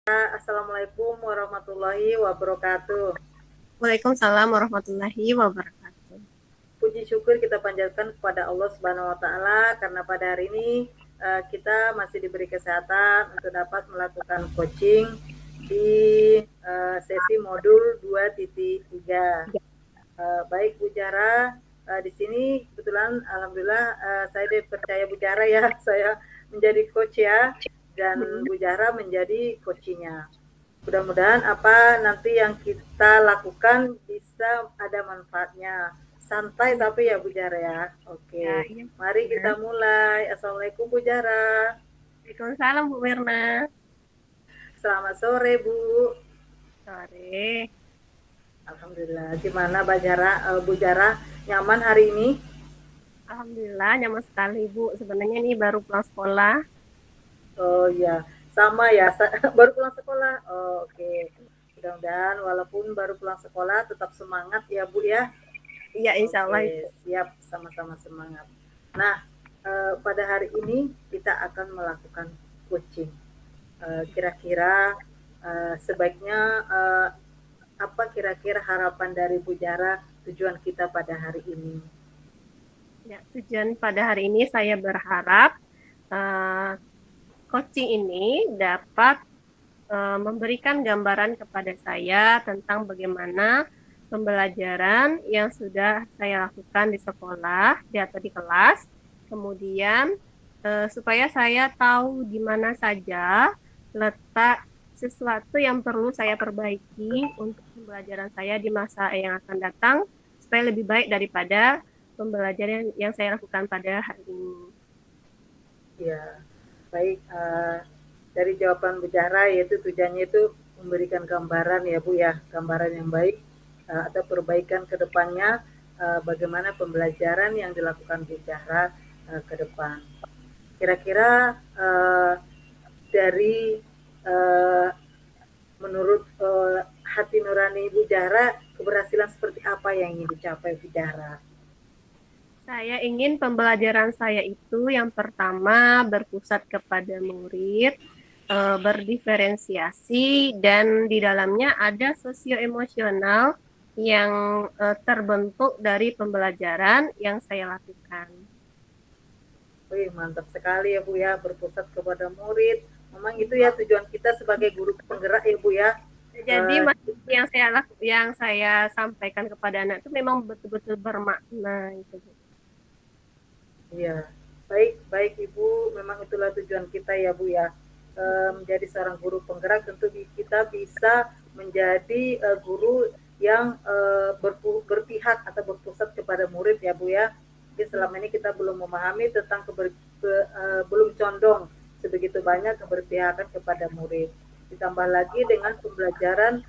Assalamualaikum warahmatullahi wabarakatuh. Waalaikumsalam warahmatullahi wabarakatuh. Puji syukur kita panjatkan kepada Allah Subhanahu wa taala karena pada hari ini kita masih diberi kesehatan untuk dapat melakukan coaching di sesi modul 2.3. Baik Bu Jara, di sini kebetulan alhamdulillah saya dipercaya Bu Jara ya, saya menjadi coach ya dan Bu Jara menjadi coachingnya. Mudah-mudahan apa nanti yang kita lakukan bisa ada manfaatnya. Santai tapi ya Bu Jara ya. Ya, Oke, iya. mari kita mulai. Assalamualaikum Bu Jara. Waalaikumsalam Bu Mirna. Selamat sore Bu. Sore. Alhamdulillah. Gimana Bu Jara? Nyaman hari ini? Alhamdulillah nyaman sekali Bu. Sebenarnya ini baru pulang sekolah. Oh ya, sama ya. Baru pulang sekolah. Oh, oke. Mudah-mudahan walaupun baru pulang sekolah tetap semangat ya Bu ya. Iya, insya Allah Oke, itu. siap, sama-sama semangat. Nah, pada hari ini kita akan melakukan coaching. Kira-kira sebaiknya apa kira-kira harapan dari Bu Jara tujuan kita pada hari ini? Ya, tujuan pada hari ini saya berharap coaching ini dapat memberikan gambaran kepada saya tentang bagaimana pembelajaran yang sudah saya lakukan di sekolah atau di kelas, kemudian supaya saya tahu di mana saja letak sesuatu yang perlu saya perbaiki untuk pembelajaran saya di masa yang akan datang supaya lebih baik daripada pembelajaran yang saya lakukan pada hari ini. Ya, baik. Dari jawaban Bu Jara yaitu tujuannya itu memberikan gambaran ya Bu ya, gambaran yang baik atau perbaikan ke depannya bagaimana pembelajaran yang dilakukan Bu Jara ke depan. Kira-kira dari menurut hati nurani Bu Jara, keberhasilan seperti apa yang ingin dicapai Bu Jara? Saya ingin pembelajaran saya itu yang pertama berpusat kepada murid, berdiferensiasi, dan di dalamnya ada sosio-emosional yang terbentuk dari pembelajaran yang saya lakukan. Wih, mantap sekali ya Bu ya, berpusat kepada murid. Memang itu ya tujuan kita sebagai guru penggerak ya Bu ya. Jadi yang saya sampaikan kepada anak itu memang betul-betul bermakna itu. Iya, baik baik Ibu, memang itulah tujuan kita ya Bu ya. Menjadi seorang guru penggerak tentu kita bisa menjadi guru yang berpihak atau berpusat kepada murid ya Bu ya. Jadi selama ini kita belum memahami tentang belum condong sebegitu banyak keberpihakan kepada murid. Ditambah lagi dengan pembelajaran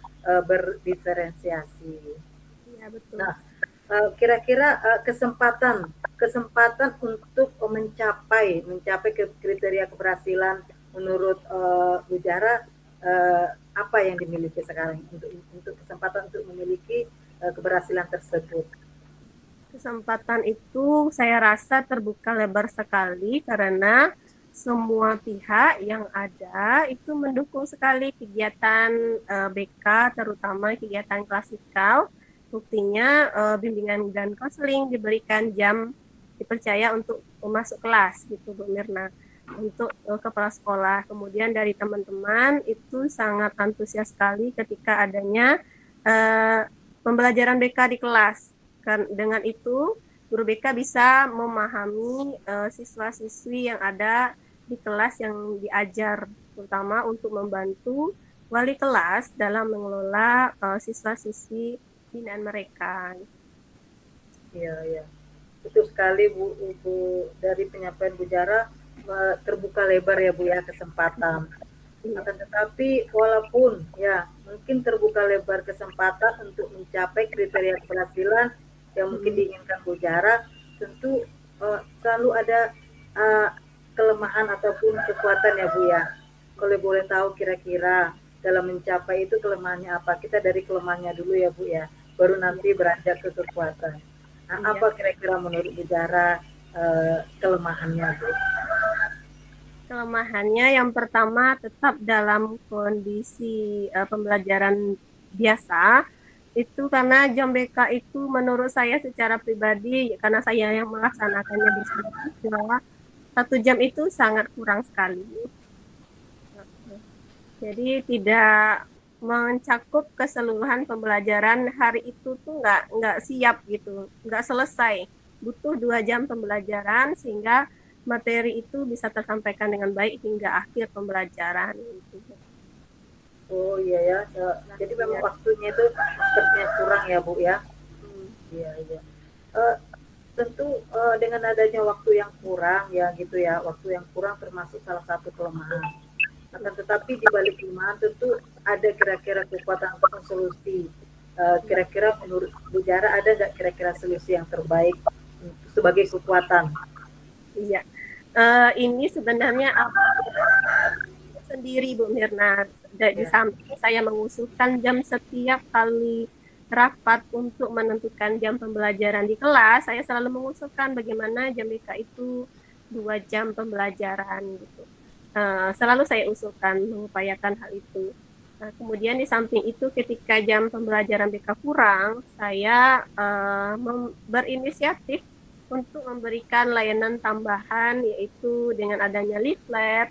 berdiferensiasi. Ya, betul. Nah, kira-kira kesempatan kesempatan untuk mencapai kriteria keberhasilan menurut Bu Jara apa yang dimiliki sekarang untuk kesempatan untuk memiliki keberhasilan tersebut? Kesempatan itu saya rasa terbuka lebar sekali karena semua pihak yang ada itu mendukung sekali kegiatan BK, terutama kegiatan klasikal. Buktinya bimbingan dan konseling diberikan jam dipercaya untuk masuk kelas gitu Bu Mirna, untuk kepala sekolah. Kemudian dari teman-teman itu sangat antusias sekali ketika adanya pembelajaran BK di kelas. Dengan itu guru BK bisa memahami siswa-siswi yang ada di kelas yang diajar, terutama untuk membantu wali kelas dalam mengelola siswa-siswi binaan mereka. Iya, iya. Betul sekali Bu, Bu dari penyampaian Bu Jara terbuka lebar ya Bu ya kesempatan. Akan tetapi walaupun ya mungkin terbuka lebar kesempatan untuk mencapai kriteria keberhasilan yang mungkin diinginkan Bu Jara, tentu selalu ada kelemahan ataupun kekuatan ya Bu ya. Kalau boleh tahu kira-kira dalam mencapai itu kelemahannya apa? Kita dari kelemahannya dulu ya Bu ya, baru nanti beranjak ke kekuatan. Nah, apa kira-kira menurut Bu Jara kelemahannya Bu? Kelemahannya yang pertama tetap dalam kondisi pembelajaran biasa itu karena jam BK itu menurut saya secara pribadi karena saya yang melaksanakannya bersama siswa 1 jam itu sangat kurang sekali. Jadi tidak mencakup keseluruhan pembelajaran hari itu tuh nggak siap gitu, nggak selesai. Butuh 2 jam pembelajaran sehingga materi itu bisa tersampaikan dengan baik hingga akhir pembelajaran. Gitu. Oh iya ya. Jadi memang waktunya itu sepertinya kurang ya Bu ya. Iya iya. Eh, tentu dengan adanya waktu yang kurang ya gitu ya, waktu yang kurang termasuk salah satu kelemahan. Akan tetapi di balik kelemahan tentu ada kira-kira kekuatan ataupun solusi. Kira-kira menurut Bu Jara ada nggak kira-kira solusi yang terbaik sebagai kekuatan? Iya, ini sebenarnya apa sendiri Bu Mirna. Di Ya. samping saya mengusulkan jam setiap kali rapat untuk menentukan jam pembelajaran di kelas, saya selalu mengusulkan bagaimana jam BK itu 2 jam pembelajaran gitu. Selalu saya usulkan mengupayakan hal itu. Kemudian di samping itu ketika jam pembelajaran BK kurang, saya berinisiatif untuk memberikan layanan tambahan yaitu dengan adanya leaflet,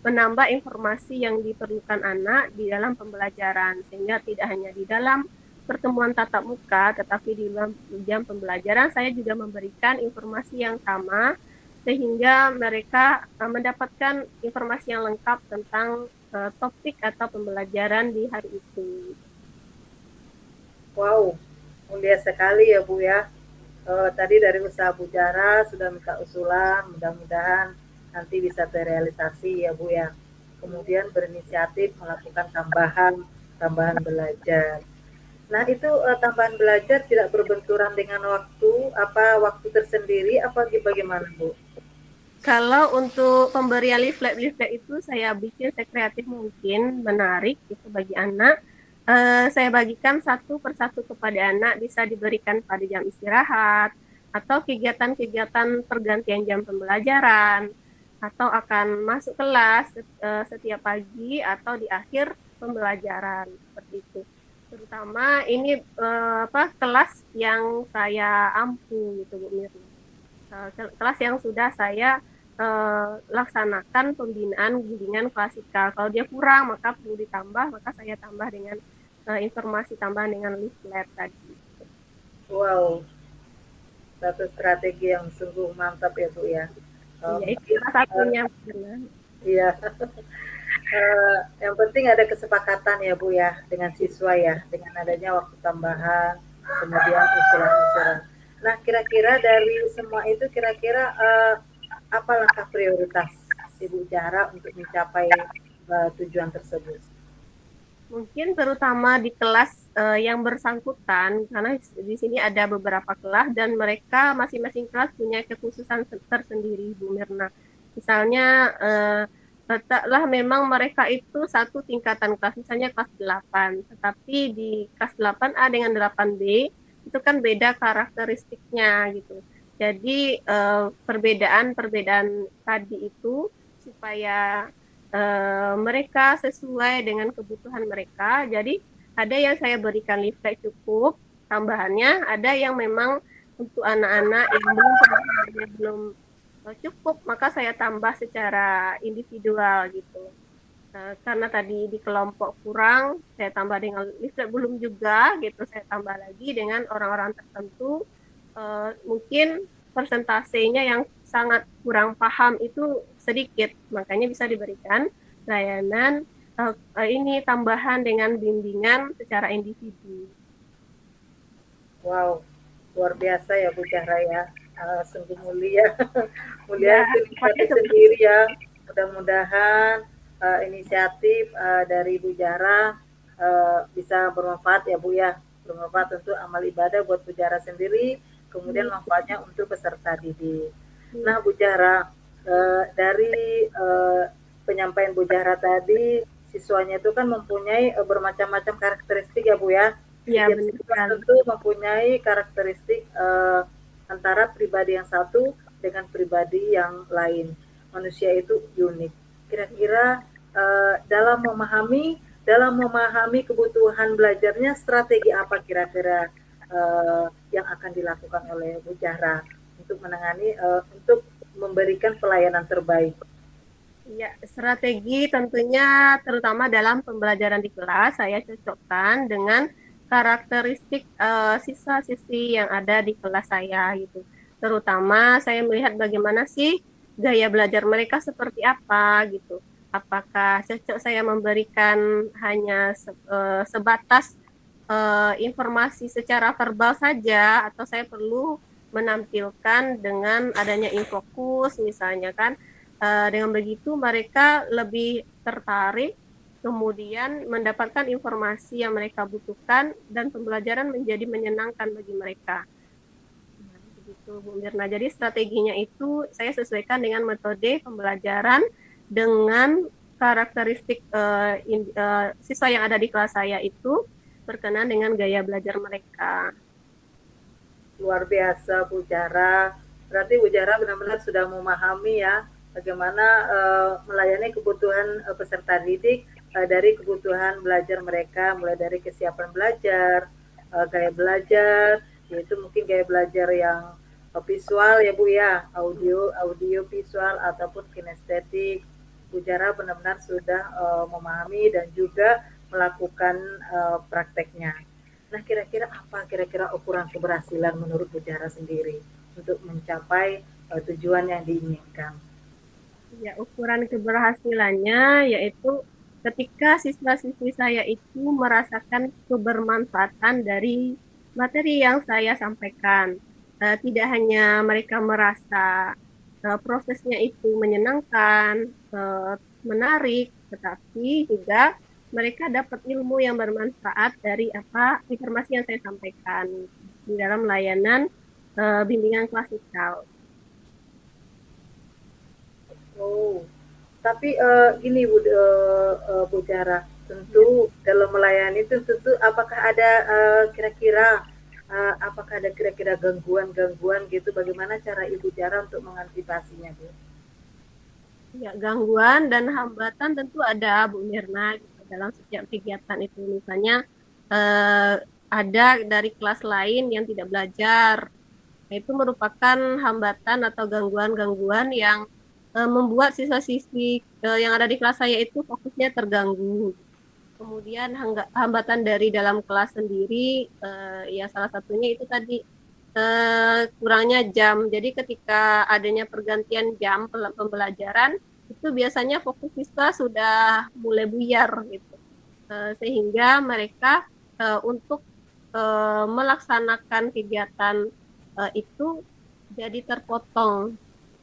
menambah informasi yang diperlukan anak di dalam pembelajaran sehingga tidak hanya di dalam pertemuan tatap muka tetapi di dalam jam pembelajaran saya juga memberikan informasi yang sama sehingga mereka mendapatkan informasi yang lengkap tentang topik atau pembelajaran di hari itu. Wow, mulia sekali ya Bu ya. Tadi dari usaha Bu Jara sudah minta usulan, mudah-mudahan nanti bisa terrealisasi ya Bu ya. Kemudian berinisiatif melakukan tambahan belajar. Nah itu tambahan belajar tidak berbenturan dengan waktu, apa waktu tersendiri, apa bagaimana Bu? Kalau untuk pemberian leaflet itu saya bikin sekreatif mungkin, menarik itu bagi anak. Saya bagikan satu persatu kepada anak, bisa diberikan pada jam istirahat, atau kegiatan-kegiatan pergantian jam pembelajaran, atau akan masuk kelas setiap pagi atau di akhir pembelajaran, seperti itu. Terutama ini kelas yang saya ampu gitu Bu Mirna. Kelas yang sudah saya laksanakan pembinaan bimbingan klasikal. Kalau dia kurang maka perlu ditambah, maka saya tambah dengan informasi tambahan dengan leaflet tadi. Wow, satu strategi yang sungguh mantap ya Bu ya. Iya, itu Mungkin salah satunya. iya. Yang penting ada kesepakatan ya Bu ya dengan siswa ya, dengan adanya waktu tambahan, kemudian usulan-usulan. Nah, kira-kira dari semua itu kira-kira apa langkah prioritas Ibu Jara untuk mencapai tujuan tersebut? Mungkin terutama di kelas yang bersangkutan, karena di sini ada beberapa kelas dan mereka masing-masing kelas punya kekhususan tersendiri, Bu Mirna. Misalnya letaklah memang mereka itu satu tingkatan kelas, misalnya kelas 8, tetapi di kelas 8A dengan 8B itu kan beda karakteristiknya gitu. Jadi perbedaan-perbedaan tadi itu supaya mereka sesuai dengan kebutuhan mereka. Jadi ada yang saya berikan leaflet cukup, tambahannya ada yang memang untuk anak-anak yang belum cukup, maka saya tambah secara individual gitu. Karena tadi di kelompok kurang, saya tambah dengan leaflet belum juga gitu, saya tambah lagi dengan orang-orang tertentu. Mungkin persentasenya yang sangat kurang paham itu sedikit, makanya bisa diberikan layanan ini tambahan dengan bimbingan secara individu. Wow, luar biasa ya Bu Jara ya. Sungguh mulia, mulia Ya, itu nikmatnya sendiri ya. Mudah-mudahan inisiatif dari Bu Jara bisa bermanfaat ya Bu ya, bermanfaat untuk amal ibadah buat Bu Jara sendiri, kemudian manfaatnya untuk peserta didik. Nah Bu Jara, dari penyampaian Bu Jara tadi, siswanya itu kan mempunyai bermacam-macam karakteristik ya Bu ya. ya Setiap benar siswa sekali. tentu mempunyai karakteristik antara pribadi yang satu dengan pribadi yang lain. manusia itu unik. Kira-kira dalam memahami kebutuhan belajarnya, strategi apa kira-kira yang akan dilakukan oleh Bu Zahra untuk menangani untuk memberikan pelayanan terbaik? Ya, strategi tentunya terutama dalam pembelajaran di kelas saya cocokkan dengan karakteristik siswa-siswi yang ada di kelas saya gitu. Terutama saya melihat bagaimana sih gaya belajar mereka seperti apa gitu. Apakah cocok saya memberikan hanya sebatas informasi secara verbal saja atau saya perlu menampilkan dengan adanya infokus misalnya kan. Dengan begitu mereka lebih tertarik, kemudian mendapatkan informasi yang mereka butuhkan dan pembelajaran menjadi menyenangkan bagi mereka. Nah, begitu Bu Mirna. Jadi strateginya itu saya sesuaikan dengan metode pembelajaran dengan karakteristik siswa yang ada di kelas saya itu berkenan dengan gaya belajar mereka. Luar biasa Bu Zahra. Berarti Bu Zahra benar-benar sudah memahami ya bagaimana melayani kebutuhan peserta didik dari kebutuhan belajar mereka, mulai dari kesiapan belajar, gaya belajar, yaitu mungkin gaya belajar yang visual ya Bu ya, audio visual ataupun kinestetik. Bu Zahra benar-benar sudah memahami dan juga melakukan prakteknya. Nah, kira-kira ukuran keberhasilan menurut Bu Zahra sendiri untuk mencapai tujuan yang diinginkan? Ya, ukuran keberhasilannya yaitu ketika siswa-siswi saya itu merasakan kebermanfaatan dari materi yang saya sampaikan. Tidak hanya mereka merasa prosesnya itu menyenangkan, menarik, tetapi juga mereka dapat ilmu yang bermanfaat dari apa informasi yang saya sampaikan di dalam layanan bimbingan klasikal. Oh, tapi gini Bu Zahra, tentu dalam melayani itu tentu apakah ada kira-kira apakah ada kira-kira gangguan-gangguan gitu? Bagaimana cara Ibu Zahra untuk mengantisipasinya, Bu? Ya, gangguan dan hambatan tentu ada Bu Mirna gitu, dalam setiap kegiatan itu. Misalnya ada dari kelas lain yang tidak belajar. Nah, itu merupakan hambatan atau gangguan-gangguan yang membuat siswa-siswi yang ada di kelas saya itu fokusnya terganggu. Kemudian hambatan dari dalam kelas sendiri, ya salah satunya itu tadi kurangnya jam. Jadi ketika adanya pergantian jam pembelajaran, itu biasanya fokus siswa sudah mulai buyar gitu. Sehingga mereka untuk melaksanakan kegiatan itu jadi terpotong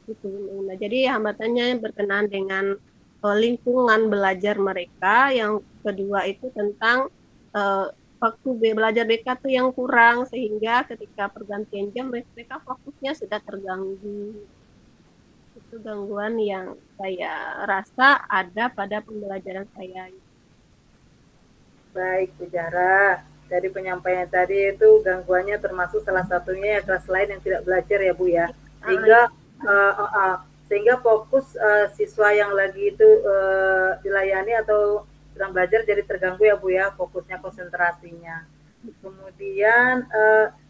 gitu. Nah, jadi hambatannya berkenaan dengan lingkungan belajar mereka. Yang kedua itu tentang waktu belajar BK tuh yang kurang sehingga ketika pergantian jam mereka fokusnya sudah terganggu. Itu gangguan yang saya rasa ada pada pembelajaran saya. Baik, Bu Zahra. Dari penyampaian tadi itu gangguannya termasuk salah satunya ya kelas lain yang tidak belajar ya Bu ya. Sehingga sehingga fokus siswa yang lagi itu dilayani atau sedang belajar jadi terganggu ya Bu ya, fokusnya, konsentrasinya. Kemudian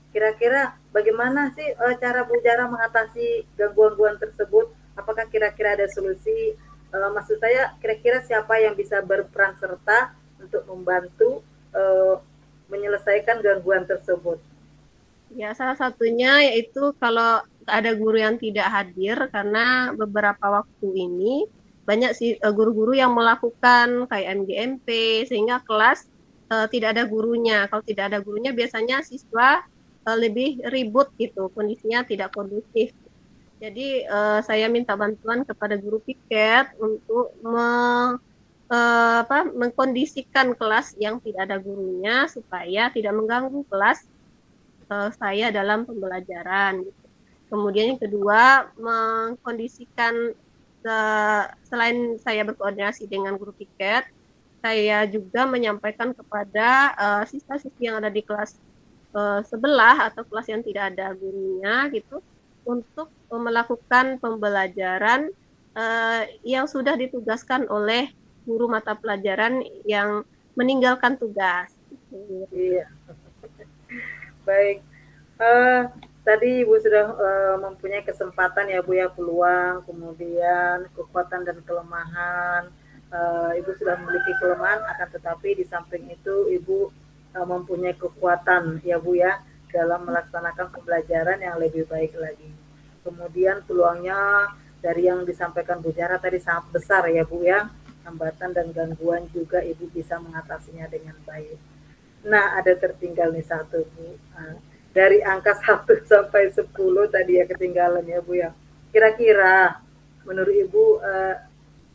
kira-kira bagaimana sih cara Bu Zahra mengatasi gangguan-gangguan tersebut? Apakah kira-kira ada solusi? Maksud saya kira-kira siapa yang bisa berperan serta untuk membantu menyelesaikan gangguan tersebut? Ya, salah satunya yaitu kalau ada guru yang tidak hadir karena beberapa waktu ini banyak sih guru-guru yang melakukan kayak MGMP sehingga kelas tidak ada gurunya. Kalau tidak ada gurunya biasanya siswa lebih ribut gitu, kondisinya tidak kondusif. Jadi saya minta bantuan kepada guru piket untuk mengkondisikan kelas yang tidak ada gurunya supaya tidak mengganggu kelas saya dalam pembelajaran. Gitu. Kemudian yang kedua, mengkondisikan selain saya berkoordinasi dengan guru piket, saya juga menyampaikan kepada siswa-siswi yang ada di kelas sebelah atau kelas yang tidak ada gurunya gitu untuk melakukan pembelajaran yang sudah ditugaskan oleh guru mata pelajaran yang meninggalkan tugas. Iya, baik. Eh, Tadi Ibu sudah mempunyai kesempatan ya Bu ya, peluang, kemudian kekuatan dan kelemahan. Ibu sudah memiliki kelemahan, akan tetapi di samping itu Ibu mempunyai kekuatan ya Bu ya, dalam melaksanakan pembelajaran yang lebih baik lagi. Kemudian peluangnya dari yang disampaikan Bu Jara tadi sangat besar ya Bu ya, hambatan dan gangguan juga Ibu bisa mengatasinya dengan baik. Nah, ada tertinggal nih satu Bu. Dari angka 1 sampai 10 tadi ya ketinggalan ya Bu ya. Kira-kira menurut Ibu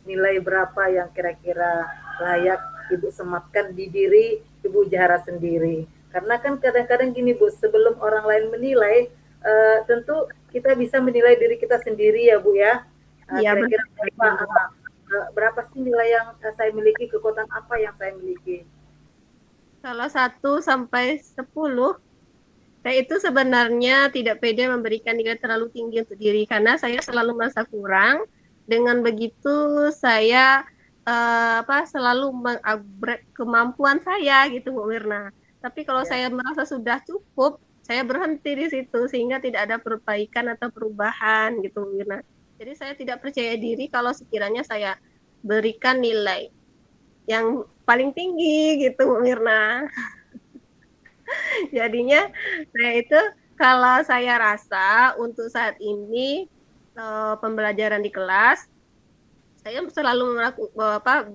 nilai berapa yang kira-kira layak Ibu sematkan di diri Ibu Jahara sendiri? Karena kan kadang-kadang gini Bu, sebelum orang lain menilai, tentu kita bisa menilai diri kita sendiri ya Bu ya. Iya, Kira-kira berapa, betul. berapa sih nilai yang saya miliki, kekuatan apa yang saya miliki? Kalau 1 sampai 10, saya itu sebenarnya tidak pede memberikan nilai terlalu tinggi untuk diri karena saya selalu merasa kurang. Dengan begitu saya selalu mengupgrade kemampuan saya gitu Bu Mirna. Tapi kalau Ya. saya merasa sudah cukup, saya berhenti di situ sehingga tidak ada perbaikan atau perubahan gitu Bu Mirna. Jadi saya tidak percaya diri kalau sekiranya saya berikan nilai yang paling tinggi gitu Bu Mirna. Jadinya saya itu kalau saya rasa untuk saat ini pembelajaran di kelas saya selalu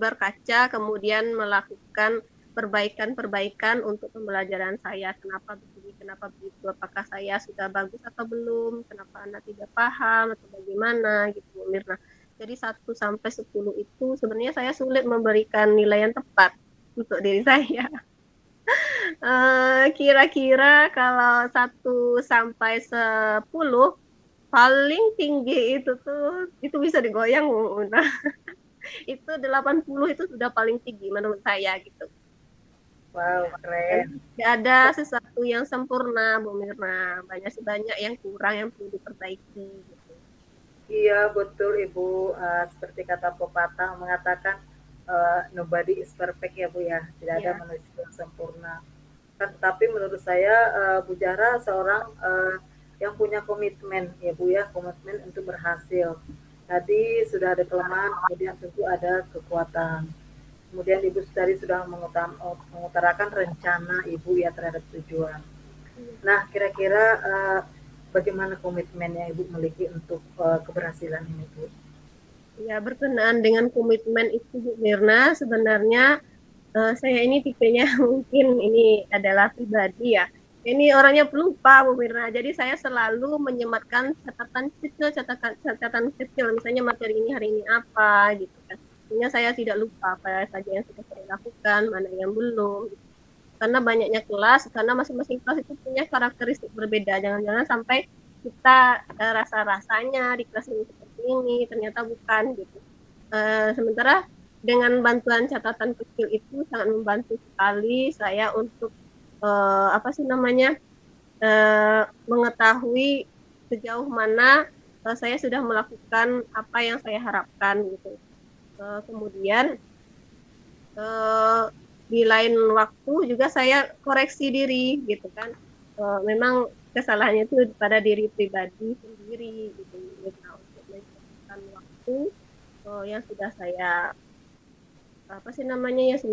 berkaca kemudian melakukan perbaikan-perbaikan untuk pembelajaran saya. Kenapa begini, kenapa begitu, apakah saya sudah bagus atau belum, kenapa Anda tidak paham atau bagaimana gitu Bu Mirna. Jadi 1 sampai 10 itu sebenarnya saya sulit memberikan nilai yang tepat untuk diri saya. Kira-kira kalau 1 sampai 10 paling tinggi itu tuh itu bisa digoyang. Nah, itu 80 itu sudah paling tinggi menurut saya gitu. Wow, Dan keren. tidak ada sesuatu yang sempurna, Bu Mirna. Banyak yang kurang yang perlu diperbaiki gitu. Iya, betul Ibu. Seperti kata pepatah mengatakan, nobody is perfect ya Bu ya. Tidak ada Ya, manusia yang sempurna. Kan, tapi menurut saya Bu Jara seorang yang punya komitmen ya Bu ya, komitmen untuk berhasil. Tadi sudah ada kelemahan, kemudian tentu ada kekuatan. Kemudian Ibu tadi sudah mengutarakan rencana Ibu ya terhadap tujuan. Nah, kira-kira bagaimana komitmen yang Ibu miliki untuk keberhasilan ini, Bu? ya berkenaan dengan komitmen itu Bu Mirna, sebenarnya saya ini tipenya mungkin ini adalah pribadi ya. Ini orangnya pelupa Bu Mirna. Jadi saya selalu menyematkan catatan kecil. Misalnya materi ini hari ini apa gitu kan. Sehingga saya tidak lupa apa saja yang sudah saya lakukan, mana yang belum. Gitu. Karena banyaknya kelas, karena masing-masing kelas itu punya karakteristik berbeda. Jangan-jangan sampai kita rasa-rasanya di kelas ini seperti ini, ternyata bukan gitu. Sementara dengan bantuan catatan kecil itu sangat membantu sekali saya untuk mengetahui sejauh mana saya sudah melakukan apa yang saya harapkan gitu. Kemudian di lain waktu juga saya koreksi diri gitu kan. Memang kesalahannya itu pada diri pribadi sendiri gitu. Nah, untuk menentukan waktu yang sudah saya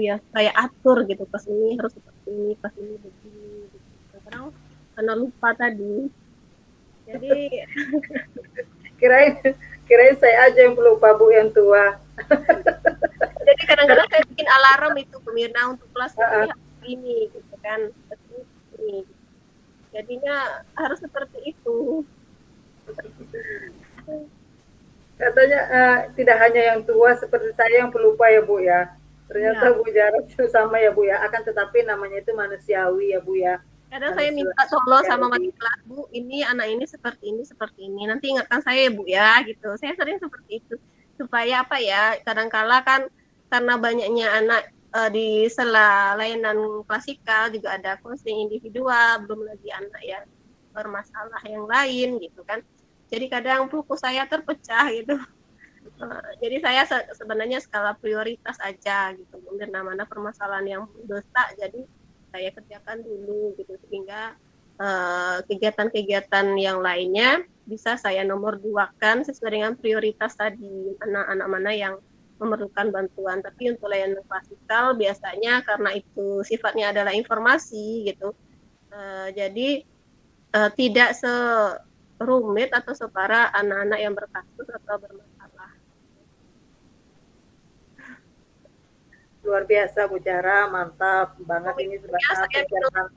ya saya atur gitu, pas ini harus seperti ini, pas ini begini gitu. Sekarang karena lupa tadi jadi Kirain, kirain saya aja yang pelupa Bu yang tua. kadang-kadang saya bikin alarm itu pemirsa untuk kelas ini ini gitu kan, seperti ini. Jadinya harus seperti itu. Katanya tidak hanya yang tua seperti saya yang pelupa ya Bu ya. Ya, Ternyata Bu Jara sama ya Bu ya. Akan tetapi namanya itu manusiawi ya Bu ya. kadang saya minta tolong sama wali Manusiawi. kelas, Bu, ini anak ini seperti ini, seperti ini. Nanti ingatkan saya ya, Bu ya, gitu. Saya sering seperti itu. Supaya apa ya, kadangkala kan karena banyaknya anak di sela layanan klasikal juga ada counseling individual, belum lagi anak yang bermasalah yang lain gitu kan. Jadi kadang fokus saya terpecah gitu. Jadi saya sebenarnya skala prioritas aja gitu, mungkin mana permasalahan yang mendesak, jadi saya kerjakan dulu gitu, sehingga kegiatan-kegiatan yang lainnya bisa saya nomor duakan sesuai dengan prioritas tadi, anak-anak mana yang memerlukan bantuan. Tapi untuk layanan klasikal biasanya karena itu sifatnya adalah informasi gitu, jadi tidak serumit atau separah anak-anak yang berkasus atau bermasalah. Luar biasa Bu Jara, mantap banget ini Saya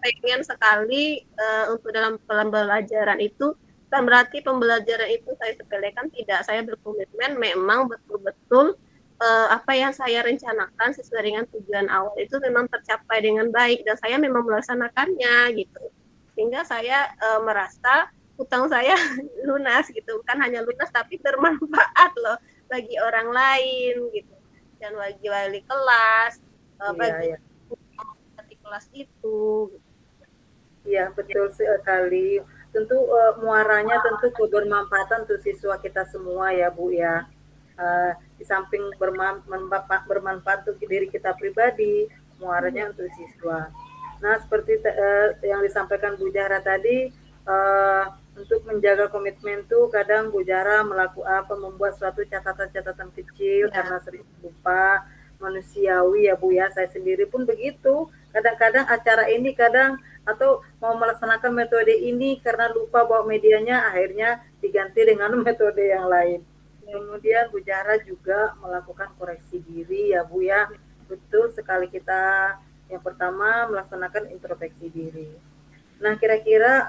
pengen sekali untuk dalam pembelajaran itu, kan berarti pembelajaran itu saya sepelekan, tidak, saya berkomitmen memang betul-betul apa yang saya rencanakan sesuai dengan tujuan awal itu memang tercapai dengan baik dan saya memang melaksanakannya gitu, sehingga saya merasa hutang saya lunas gitu, bukan hanya lunas tapi bermanfaat loh bagi orang lain gitu, dan bagi wali kelas, bagi di kelas itu. Iya, betul sekali. Tentu muaranya tentu kebermanfaatan untuk siswa kita semua ya Bu ya. Di samping bermanfaat untuk diri kita pribadi, muaranya untuk siswa. Nah, seperti yang disampaikan Bu Jara tadi, untuk menjaga komitmen tuh kadang Bu Jara membuat suatu catatan-catatan kecil karena sering lupa, manusiawi ya Bu ya. Saya sendiri pun begitu. Kadang-kadang acara ini atau mau melaksanakan metode ini karena lupa bawa medianya, akhirnya diganti dengan metode yang lain. Kemudian Bu Jara juga melakukan koreksi diri ya Bu ya. Betul sekali, kita yang pertama melaksanakan introspeksi diri. Nah, kira-kira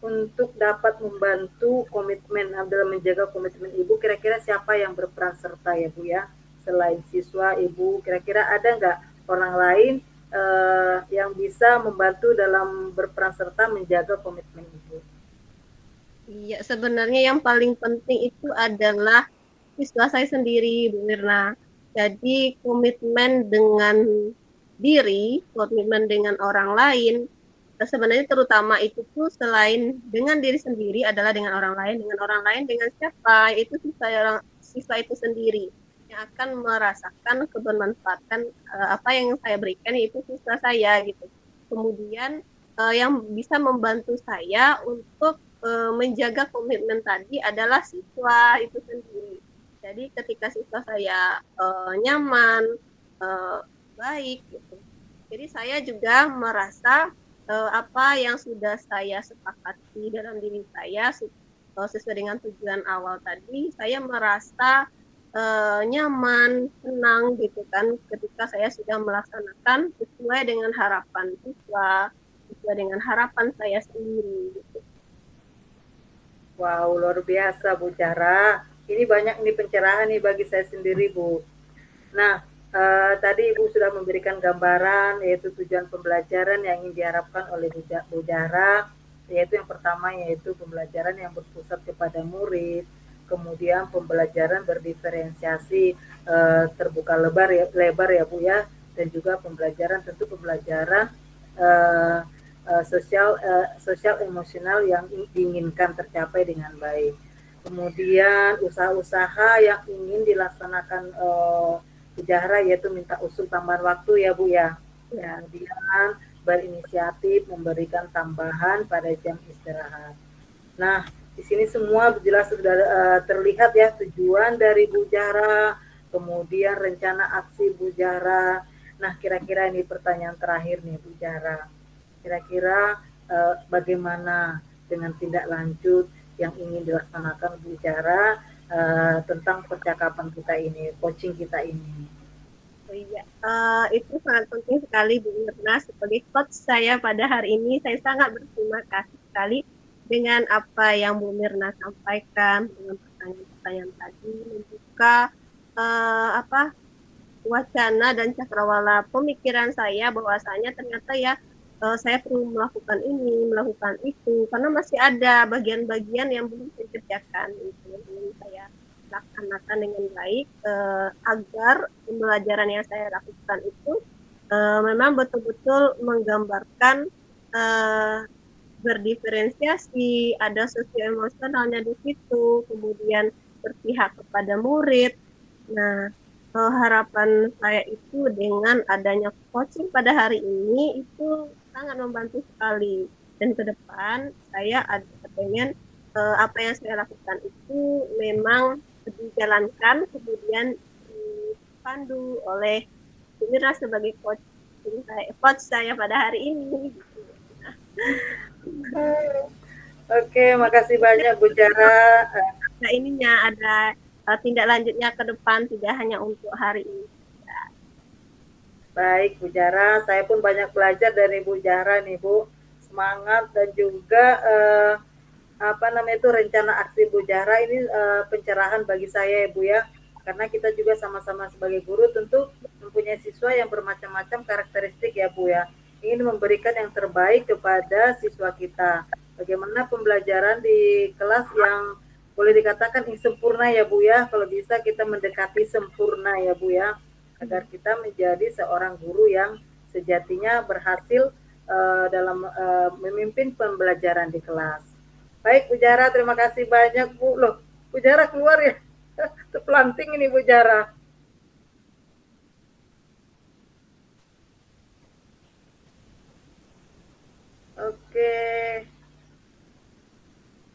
untuk dapat membantu komitmen dalam menjaga komitmen Ibu, kira-kira siapa yang berperan serta ya Bu ya? Selain siswa, Ibu, kira-kira ada nggak orang lain yang bisa membantu dalam berperan serta menjaga komitmen Ibu? Iya, sebenarnya yang paling penting itu adalah siswa saya sendiri, Bu Mirna. Jadi komitmen dengan diri, komitmen dengan orang lain, sebenarnya terutama itu tuh selain dengan diri sendiri adalah dengan orang lain dengan siapa? Itu siswa itu sendiri yang akan merasakan kebermanfaatan apa yang saya berikan, itu siswa saya gitu. Kemudian yang bisa membantu saya untuk menjaga komitmen tadi adalah siswa itu sendiri. Jadi ketika siswa saya nyaman, baik gitu. Jadi saya juga merasa apa yang sudah saya sepakati dalam diri saya sesuai dengan tujuan awal tadi, saya merasa nyaman, senang gitu kan ketika saya sudah melaksanakan sesuai dengan harapan siswa, sesuai dengan harapan saya sendiri gitu. Wow, luar biasa Bu Jara. Ini banyak nih pencerahan nih bagi saya sendiri Bu. Nah, tadi Ibu sudah memberikan gambaran yaitu tujuan pembelajaran yang ingin diharapkan oleh Bu Jara, yaitu yang pertama yaitu pembelajaran yang berpusat kepada murid, kemudian pembelajaran berdiferensiasi, terbuka lebar ya Bu ya, dan juga pembelajaran sosial emosional yang diinginkan tercapai dengan baik. Kemudian usaha-usaha yang ingin dilaksanakan Bu Jahra yaitu minta usul tambahan waktu ya Bu ya. Kemudian berinisiatif memberikan tambahan pada jam istirahat. Nah, di sini semua jelas sudah terlihat ya tujuan dari Bu Jahra, kemudian rencana aksi Bu Jahra. Nah, kira-kira ini pertanyaan terakhir nih Bu Jahra. Kira-kira bagaimana dengan tindak lanjut yang ingin dilaksanakan Bu Jahra tentang percakapan kita ini, coaching kita ini? Oh iya, itu sangat penting sekali Bu Mirna. Sebagai coach saya pada hari ini, saya sangat berterima kasih sekali dengan apa yang Bu Mirna sampaikan, dengan pertanyaan-pertanyaan tadi, membuka wacana dan cakrawala pemikiran saya bahwasanya ternyata ya saya perlu melakukan ini, melakukan itu, karena masih ada bagian-bagian yang belum saya kerjakan, itu yang belum saya laksanakan dengan baik, agar pembelajaran yang saya lakukan itu memang betul-betul menggambarkan berdiferensiasi, ada sosio-emosionalnya di situ, kemudian berpihak kepada murid. Nah, harapan saya itu dengan adanya coaching pada hari ini itu sangat membantu sekali. Dan ke depan saya ada pengen apa yang saya lakukan itu memang dijalankan, kemudian dipandu oleh Mira sebagai coach saya pada hari ini. Gitu. Oke, makasih banyak Bu Jara. Nah, ininya ada tindak lanjutnya ke depan, tidak hanya untuk hari ini. Baik Bu Jara, saya pun banyak belajar dari Bu Jara nih Bu. Semangat dan juga apa namanya itu rencana aksi Bu Jara ini pencerahan bagi saya ya Bu ya. Karena kita juga sama-sama sebagai guru tentu mempunyai siswa yang bermacam-macam karakteristik ya Bu ya. Ingin memberikan yang terbaik kepada siswa kita. Bagaimana pembelajaran di kelas yang boleh dikatakan sempurna ya Bu ya. Kalau bisa kita mendekati sempurna ya Bu ya. Agar kita menjadi seorang guru yang sejatinya berhasil dalam memimpin pembelajaran di kelas. Baik Bu Jara, terima kasih banyak Bu. Loh, Bu Jara keluar ya? Terpelanting ini Bu Jara. Oke,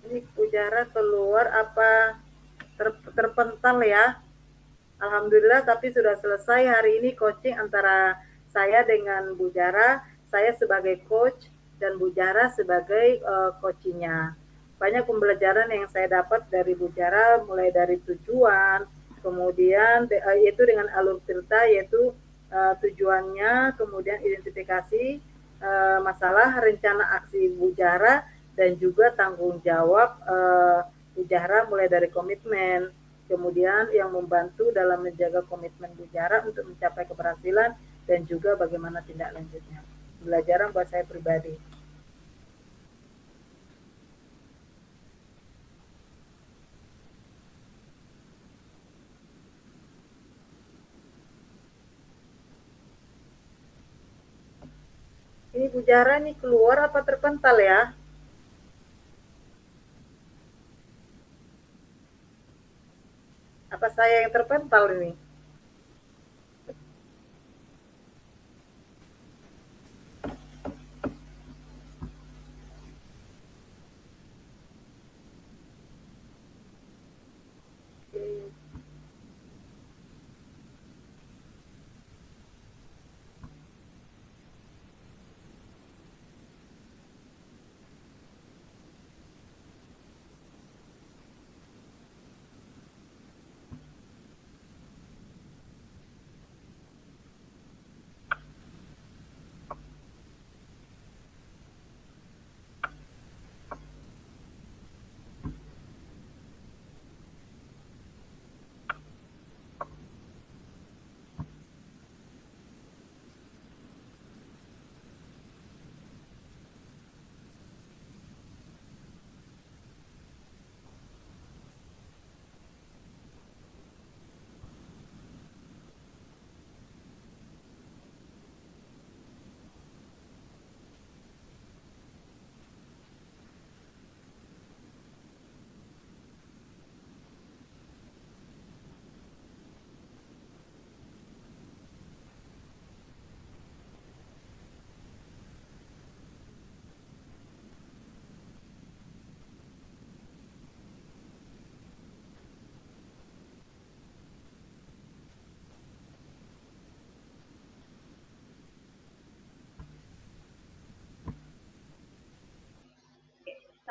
ini Bu Jara keluar apa terpental ya? Alhamdulillah, tapi sudah selesai hari ini coaching antara saya dengan Bu Jara. Saya sebagai coach dan Bu Jara sebagai coachingnya. Banyak pembelajaran yang saya dapat dari Bu Jara, mulai dari tujuan, kemudian yaitu dengan alur cerita, yaitu tujuannya, kemudian identifikasi masalah, rencana aksi Bu Jara, dan juga tanggung jawab Bu Jara mulai dari komitmen, kemudian yang membantu dalam menjaga komitmen Bu Jara untuk mencapai keberhasilan dan juga bagaimana tindak lanjutnya. Pembelajaran buat saya pribadi. Ini Bu Jara nih keluar apa terpental ya? Apa saya yang terpental ini?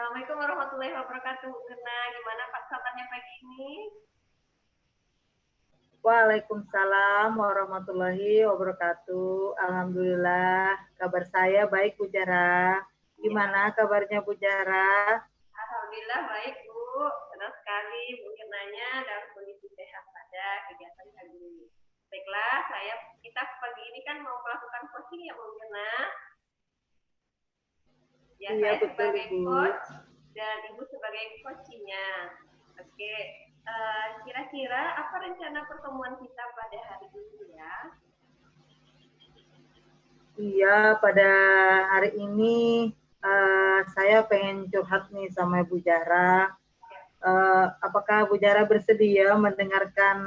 Assalamualaikum warahmatullahi wabarakatuh. Kena gimana Pak kabarnya pagi ini? Waalaikumsalam warahmatullahi wabarakatuh. Alhamdulillah, kabar saya baik Bu Jara. Gimana kabarnya Bu Jara? Alhamdulillah baik Bu. Senang sekali mungkin nanya dalam kondisi sehat pada kegiatan pagi ini. Baiklah, kita pagi ini kan mau melakukan coaching ya Bu Mirna. Ya, iya, saya betul, sebagai Ibu. coach dan Ibu sebagai coachingnya. Oke, kira-kira apa rencana pertemuan kita pada hari ini ya? Iya, pada hari ini saya pengen curhat nih sama Bu Jara. Apakah Bu Jara bersedia mendengarkan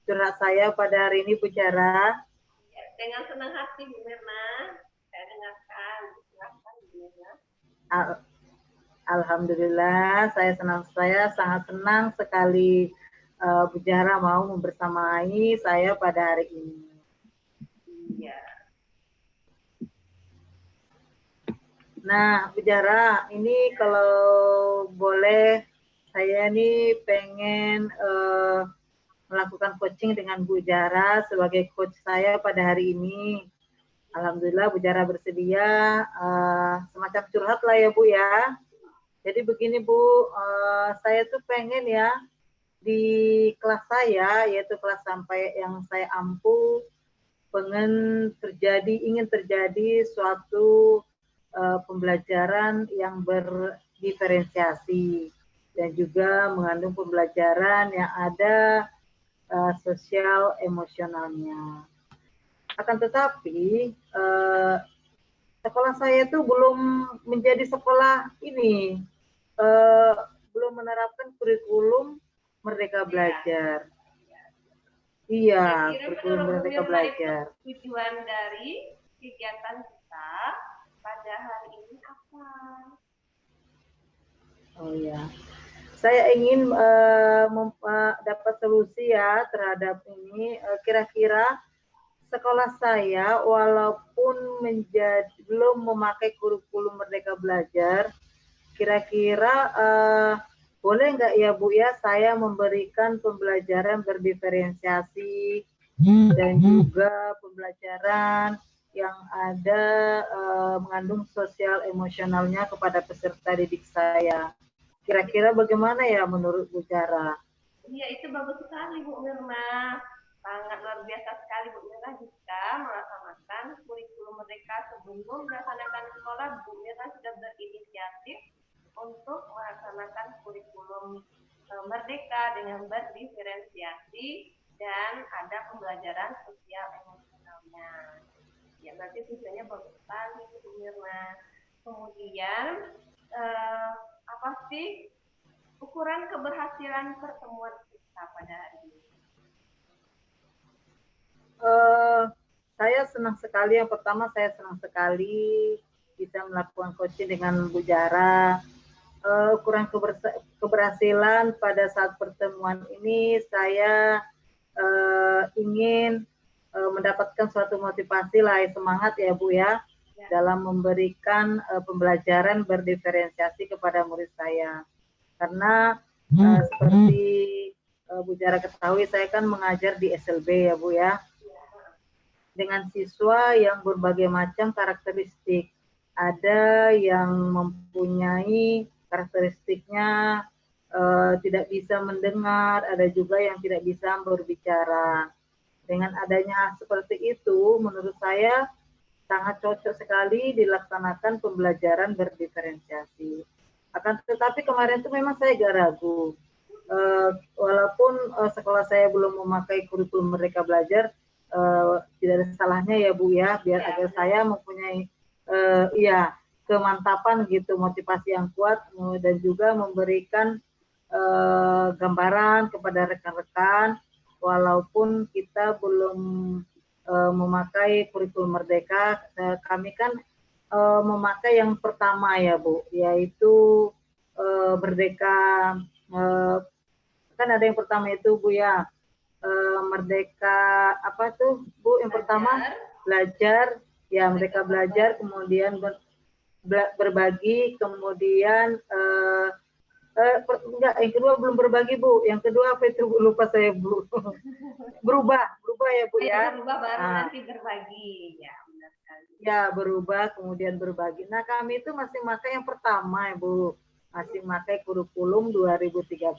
curhat saya pada hari ini, Bu Jara? Ya, dengan senang hati Bu Mirna, saya dengarkan. Silahkan Bu Mirna. Alhamdulillah, saya sangat senang sekali Bu Jara mau membersamai saya pada hari ini. Iya. Nah, Bu Jara, ini kalau boleh saya nih pengen melakukan coaching dengan Bu Jara sebagai coach saya pada hari ini. Alhamdulillah Bu Jara bersedia, semacam curhat lah ya Bu ya. Jadi begini Bu, saya tuh pengen ya di kelas saya, yaitu kelas sampai yang saya ampu, ingin terjadi suatu pembelajaran yang berdiferensiasi dan juga mengandung pembelajaran yang ada sosial emosionalnya. Akan tetapi sekolah saya itu belum menjadi sekolah ini, belum menerapkan kurikulum Merdeka Belajar. Iya, kurikulum Merdeka Belajar. Tujuan dari kegiatan kita pada hari ini apa? Oh ya, saya ingin dapat solusi ya terhadap ini. Kira-kira sekolah saya walaupun belum memakai kurikulum Merdeka Belajar, kira-kira boleh nggak ya Bu ya saya memberikan pembelajaran berdiferensiasi dan juga pembelajaran yang ada mengandung sosial emosionalnya kepada peserta didik saya. Kira-kira bagaimana ya menurut Bu Jara? Iya, itu bagus sekali Bu Mirna. Sangat luar biasa sekali Bu Mirna jika melaksanakan kurikulum Merdeka sebelum melaksanakan sekolah. Bu Mirna sudah berinisiatif untuk melaksanakan kurikulum Merdeka dengan berdiferensiasi dan ada pembelajaran sosial emosionalnya. Ya, nanti tujuannya bagus sekali Bu Mirna. Kemudian apa sih ukuran keberhasilan pertemuan kita pada hari ini? Saya senang sekali. Yang pertama saya senang sekali bisa melakukan coaching dengan Bu Jara. Ukuran keberhasilan pada saat pertemuan ini saya ingin mendapatkan suatu motivasi lah, semangat ya Bu ya, dalam memberikan pembelajaran berdiferensiasi kepada murid saya. Karena seperti Bu Jara ketahui, saya kan mengajar di SLB ya Bu ya, dengan siswa yang berbagai macam karakteristik. Ada yang mempunyai karakteristiknya tidak bisa mendengar, ada juga yang tidak bisa berbicara. Dengan adanya seperti itu, menurut saya sangat cocok sekali dilaksanakan pembelajaran berdiferensiasi. Akan tetapi kemarin itu memang saya agak ragu. Walaupun sekolah saya belum memakai kurikulum Merdeka Belajar, tidak ada salahnya ya Bu ya, biar agar saya mempunyai ya kemantapan gitu, motivasi yang kuat dan juga memberikan gambaran kepada rekan-rekan walaupun kita belum memakai kurikulum Merdeka, kami kan memakai yang pertama ya Bu, yaitu Merdeka, kan ada yang pertama itu Bu ya, Merdeka apa tuh Bu yang pertama? Belajar, ya Merdeka Belajar, kemudian berbagi, kemudian enggak, yang kedua belum berbagi Bu, yang kedua apa itu Bu, lupa saya Bu. berubah ya Bu ya. Berubah baru nanti berbagi ya, benar sekali. Ya berubah kemudian berbagi. Nah kami itu masih pakai yang pertama ya Bu, masih pakai kurikulum 2013.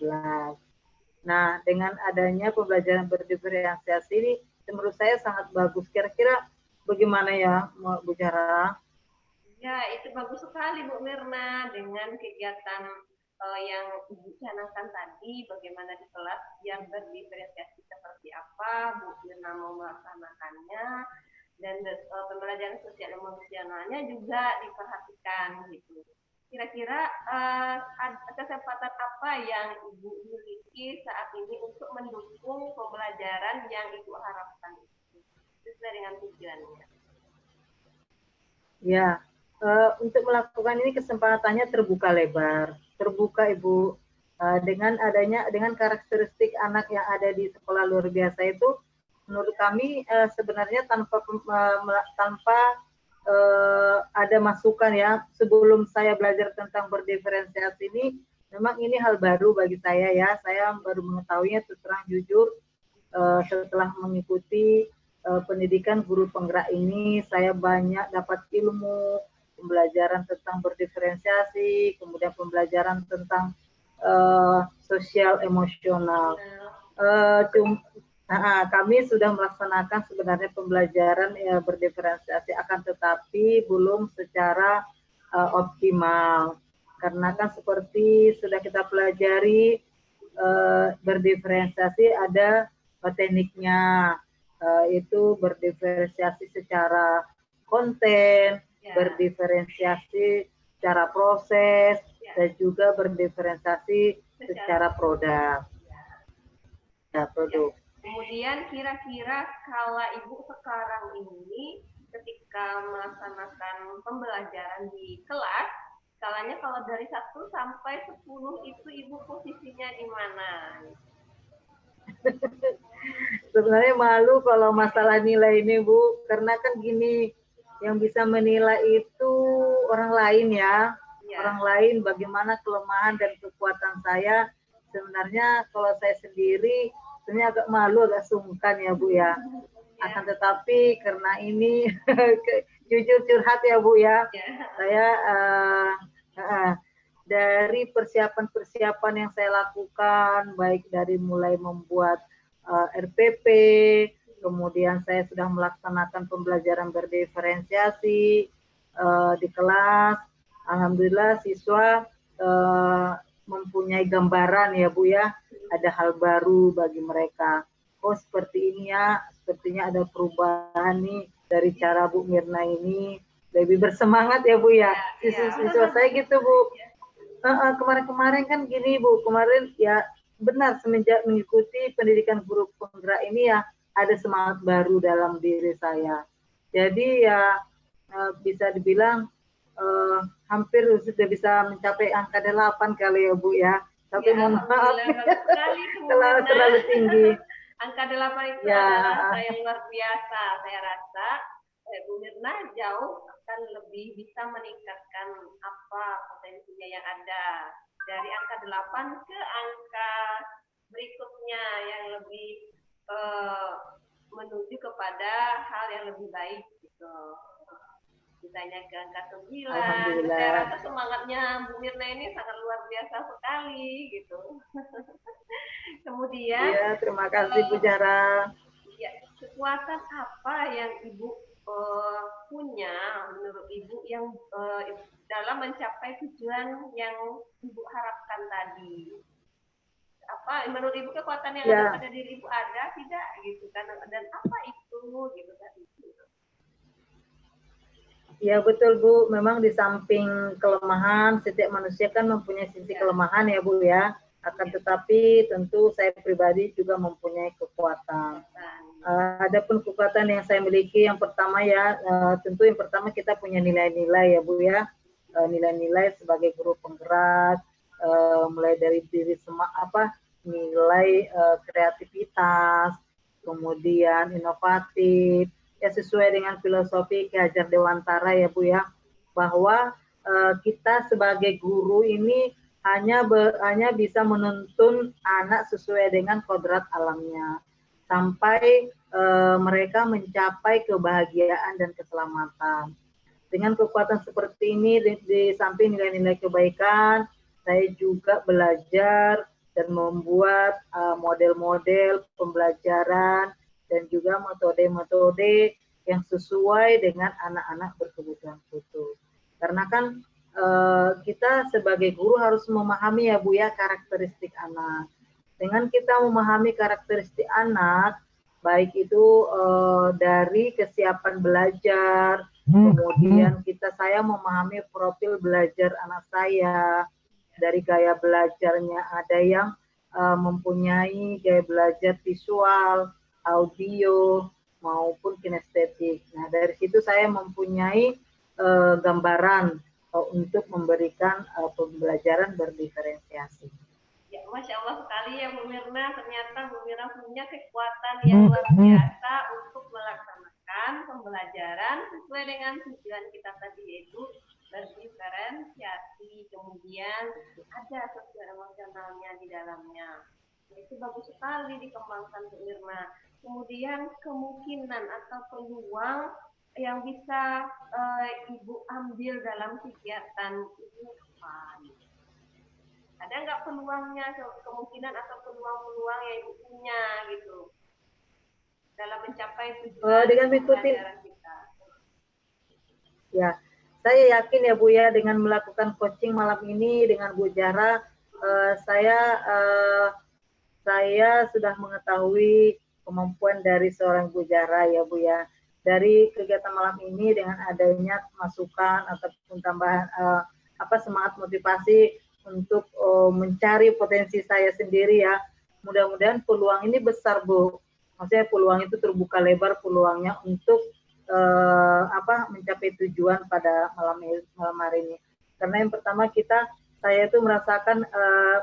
Nah dengan adanya pembelajaran berdiferensiasi ini menurut saya sangat bagus. Kira-kira bagaimana ya Bu Jara? Ya, itu bagus sekali Bu Mirna dengan kegiatan yang Ibu canangkan tadi, bagaimana di kelas yang berdiferensiasi seperti apa, Bu Mirna mau melaksanakannya, dan pembelajaran sosial emosionalnya juga diperhatikan gitu. kira-kira kesempatan apa yang Ibu miliki saat ini untuk mendukung pembelajaran yang Ibu harapkan sesuai dengan tujuannya? Ya, untuk melakukan ini kesempatannya terbuka lebar, terbuka Ibu. Dengan karakteristik anak yang ada di sekolah luar biasa itu, menurut kami sebenarnya tanpa ada masukan ya, sebelum saya belajar tentang berdiferensiasi ini, memang ini hal baru bagi saya ya. Saya baru mengetahuinya terang jujur setelah mengikuti pendidikan guru penggerak ini. Saya banyak dapat ilmu, pembelajaran tentang berdiferensiasi, kemudian pembelajaran tentang sosial emosional. Kami sudah melaksanakan sebenarnya pembelajaran berdiferensiasi, akan tetapi belum secara optimal. Karena kan seperti sudah kita pelajari, berdiferensiasi ada tekniknya, itu berdiferensiasi secara konten, berdiferensiasi secara proses, dan juga berdiferensiasi secara produk. Produk. Kemudian kira-kira kalau Ibu sekarang ini ketika melaksanakan pembelajaran di kelas, skalanya kalau dari 1 sampai 10 itu Ibu posisinya di mana? Sebenarnya malu kalau masalah nilai ini, Bu, karena kan gini, yang bisa menilai itu orang lain ya. Orang lain bagaimana kelemahan dan kekuatan saya. Sebenarnya kalau saya sendiri sebenarnya agak malu, agak sungkan ya Bu ya. Akan tetapi karena ini jujur curhat ya Bu ya, saya dari persiapan-persiapan yang saya lakukan, baik dari mulai membuat RPP, kemudian saya sudah melaksanakan pembelajaran berdiferensiasi di kelas. Alhamdulillah siswa mempunyai gambaran ya Bu ya, ada hal baru bagi mereka. Oh seperti ini ya, sepertinya ada perubahan nih dari cara Bu Mirna ini, lebih bersemangat ya Bu ya. Siswa saya gitu Bu. Kemarin-kemarin kan gini Bu, kemarin ya benar semenjak mengikuti pendidikan guru penggerak ini ya ada semangat baru dalam diri saya. Jadi ya bisa dibilang hampir sudah bisa mencapai angka 8 kali ya Bu ya. Tapi mohon maaf kalau terlalu tinggi. Angka 8 itu adalah yang luar biasa. Saya rasa Bu Mirna jauh akan lebih bisa meningkatkan apa potensinya yang ada. Dari angka 8 ke angka berikutnya yang lebih menuju kepada hal yang lebih baik gitu. Misalnya ke angka 9. Saya rasa semangatnya Bu Mirna ini sangat luar biasa sekali gitu. Kemudian terima kasih Bu Jara. Ya, kekuatan apa yang Ibu punya menurut Ibu yang dalam mencapai tujuan yang Ibu harapkan tadi? Apa menurut Ibu kekuatan yang ada pada diri Ibu ada tidak gitu kan, dan apa itu gitu kan? Ya betul Bu, memang di samping kelemahan, setiap manusia kan mempunyai sisi kelemahan ya Bu ya. Akan tetapi tentu saya pribadi juga mempunyai kekuatan. Adapun kekuatan yang saya miliki, yang pertama ya, tentu yang pertama kita punya nilai-nilai ya Bu ya. Nilai-nilai sebagai guru penggerak, mulai dari diri nilai kreativitas, kemudian inovatif, ya sesuai dengan filosofi Ki Hajar Dewantara ya Bu ya, bahwa kita sebagai guru ini hanya bisa menuntun anak sesuai dengan kodrat alamnya sampai mereka mencapai kebahagiaan dan keselamatan. Dengan kekuatan seperti ini, di samping nilai-nilai kebaikan, saya juga belajar dan membuat model-model pembelajaran dan juga metode-metode yang sesuai dengan anak-anak berkebutuhan khusus. Karena kan kita sebagai guru harus memahami ya Bu ya karakteristik anak. Dengan kita memahami karakteristik anak, baik itu dari kesiapan belajar, Kemudian saya memahami profil belajar anak saya, dari gaya belajarnya ada yang mempunyai gaya belajar visual, audio, maupun kinestetik. Nah, dari situ saya mempunyai gambaran untuk memberikan pembelajaran berdiferensiasi. Ya, Masya Allah sekali ya Bu Mirna. Ternyata Bu Mirna punya kekuatan yang luar biasa untuk melaksanakan pembelajaran sesuai dengan tujuan kita tadi, yaitu berdiferensiasi. Kemudian ada sosial emosionalnya di dalamnya. Itu bagus sekali dikembangkan Bu Mirna. Kemudian kemungkinan atau peluang yang bisa Ibu ambil dalam kegiatan ini apa? Ada nggak peluangnya, kemungkinan atau peluang-peluang yang Ibu punya gitu dalam mencapai tujuan dengan mengikuti kita? Ya, saya yakin ya Bu ya, dengan melakukan coaching malam ini dengan Bu Jara, saya sudah mengetahui kemampuan dari seorang Bu Jara ya Bu ya. Dari kegiatan malam ini dengan adanya masukan ataupun tambahan semangat motivasi untuk mencari potensi saya sendiri ya. Mudah-mudahan peluang ini besar Bu. Maksudnya peluang itu terbuka lebar peluangnya untuk mencapai tujuan pada malam hari ini. Karena yang pertama saya itu merasakan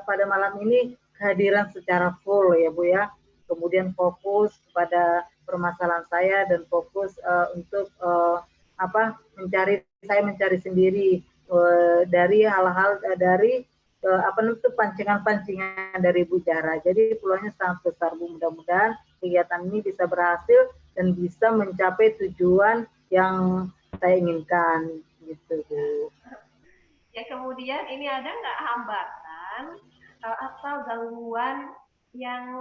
pada malam ini kehadiran secara full ya Bu ya. Kemudian fokus pada permasalahan saya dan fokus untuk mencari sendiri dari hal-hal dari pancingan-pancingan dari Bu Jara. Jadi peluangnya sangat besar Bu. Mudah-mudahan kegiatan ini bisa berhasil dan bisa mencapai tujuan yang saya inginkan gitu Bu. Ya, kemudian ini ada nggak hambatan atau gangguan yang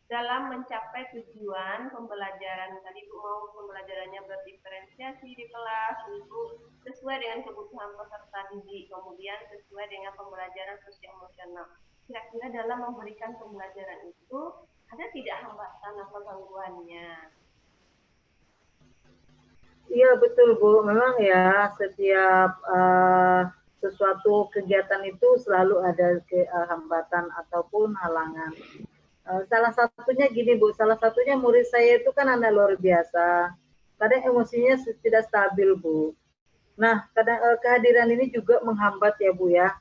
dalam mencapai tujuan pembelajaran tadi Bu, mau pembelajarannya berdiferensiasi di kelas untuk sesuai dengan kebutuhan peserta didik, kemudian sesuai dengan pembelajaran sosial emosional. Kira-kira dalam memberikan pembelajaran itu ada tidak hambatan atau gangguannya? Iya betul Bu, memang ya setiap sesuatu kegiatan itu selalu ada hambatan ataupun halangan. Salah satunya gini Bu, salah satunya murid saya itu kan anak luar biasa, kadang emosinya tidak stabil Bu. Nah, kadang kehadiran ini juga menghambat ya Bu ya.